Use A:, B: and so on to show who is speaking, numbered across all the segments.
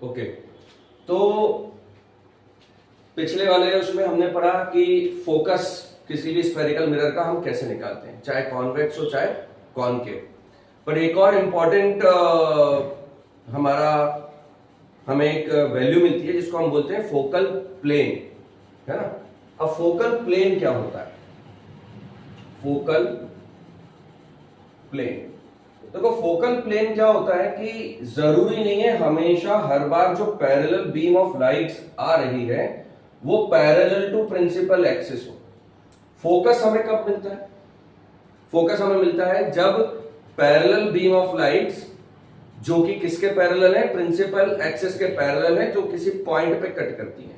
A: Okay, तो पिछले वाले उसमें हमने पढ़ा कि फोकस किसी भी स्फेरिकल मिरर का हम कैसे निकालते हैं, चाहे कॉन्वेक्स हो चाहे कॉनकेव। पर एक और इम्पॉर्टेंट हमें एक वैल्यू मिलती है जिसको हम बोलते हैं फोकल प्लेन, है ना। अब फोकल प्लेन क्या होता है? फोकल प्लेन, देखो फोकल प्लेन क्या होता है कि जरूरी नहीं है हमेशा हर बार जो पैरेलल बीम ऑफ लाइट्स आ रही है वो पैरेलल टू प्रिंसिपल एक्सिस हो। फोकस हमें कब मिलता है? फोकस हमें मिलता है जब पैरेलल बीम ऑफ लाइट्स जो कि किसके पैरेलल है? प्रिंसिपल एक्सिस के पैरेलल है, जो किसी पॉइंट पे कट करती है,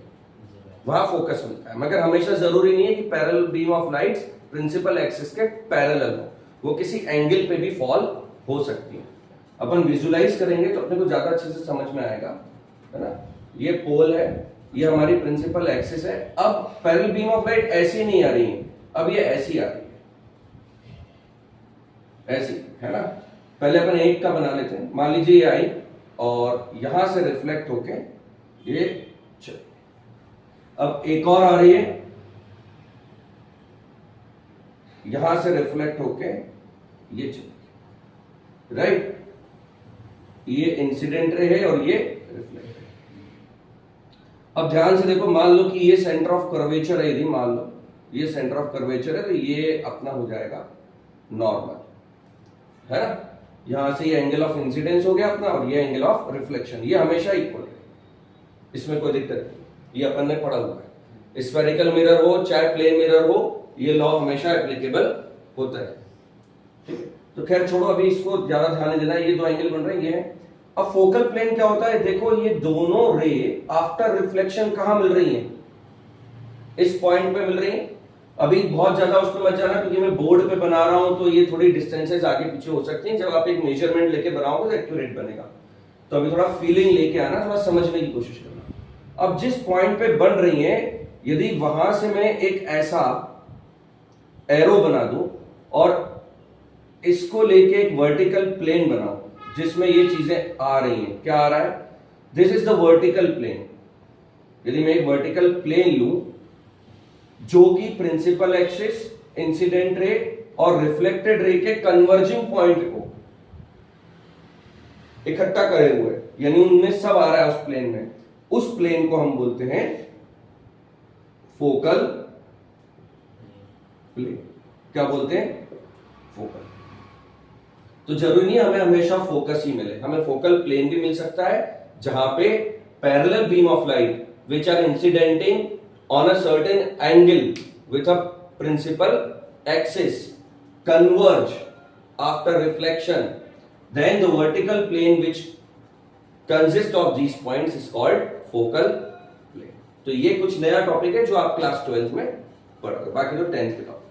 A: वहां फोकस मिलता है। मगर हमेशा जरूरी नहीं है कि parallel beam of lights principal axis के पैरेलल हो, वो किसी एंगल पे भी फॉल हो सकती है। अपन विजुलाइज करेंगे तो अपने को ज्यादा अच्छे से समझ में आएगा, है ना। ये पोल है, ये हमारी प्रिंसिपल एक्सिस है। अब पैरेलल बीम ऑफ लाइट ऐसी नहीं आ रही है, अब ये ऐसी आ रही है, ऐसी, है ना। पहले अपन एक का बना लेते हैं। मान लीजिए ये आई और यहां से रिफ्लेक्ट होके ये चल, अब एक और आ रही है, यहां से रिफ्लेक्ट होके ये चल, राइट। ये इंसिडेंट रे है और ये रिफ्लेक्ट है। अब ध्यान से देखो, मान लो कि ये सेंटर ऑफ कर्वेचर है, यदि मान लो ये सेंटर ऑफ कर्वेचर है तो ये अपना हो जाएगा नॉर्मल, है ना। यहां से ये एंगल ऑफ इंसिडेंस हो गया अपना और ये एंगल ऑफ रिफ्लेक्शन, ये हमेशा इक्वल है, इसमें कोई दिक्कत नहीं, ये अपन ने पढ़ा हुआ है। स्फेरिकल मिरर हो चाहे प्लेन मिरर हो, ये लॉ हमेशा एप्लीकेबल होता है, ठीक है। तो खैर छोड़ो, अभी इसको ज्यादा ध्यान नहीं देना। ये दो एंगल बन रहे हैं, ये है। अब फोकल प्लेन क्या होता है? देखो ये दोनों रे आफ्टर रिफ्लेक्शन कहां मिल रही हैं? इस पॉइंट पे मिल रही हैं। अभी बहुत ज्यादा उसमें मत जाना क्योंकि मैं बोर्ड पे बना रहा हूं तो ये थोड़ी डिस्टेंसेस आगे पीछे हो सकती हैं। जब आप एक मेजरमेंट लेके बनाओगे तो एक्यूरेट बनेगा। तो अभी थोड़ा फीलिंग लेके आना, थोड़ा समझने की कोशिश करना। अब जिस पॉइंट पे बन रही है, यदि वहां से मैं एक ऐसा एरो बना दूं और इसको लेके एक वर्टिकल प्लेन बनाऊं जिसमें ये चीजें आ रही हैं, क्या आ रहा है? This is the vertical plane. यदि मैं एक वर्टिकल प्लेन लूं जो कि प्रिंसिपल एक्सिस, इंसिडेंट रे और रिफ्लेक्टेड रे के कन्वर्जिंग पॉइंट को इकट्ठा करे हुए, यानी उनमें सब आ रहा है उस प्लेन में, उस प्लेन को हम बोलते हैं फोकल प्लेन। क्या बोलते हैं? फोकल। तो जरूरी नहीं हमें हमेशा फोकस ही मिले, हमें फोकल प्लेन भी मिल सकता है जहां पे parallel beam of light which are incidenting on a certain angle with a principal axis converge after reflection, then the vertical plane which consists of these points is called focal plane. तो ये कुछ नया topic है जो आप class 12th में पढ़ोगे, बाकी तो 10th के टॉपिक।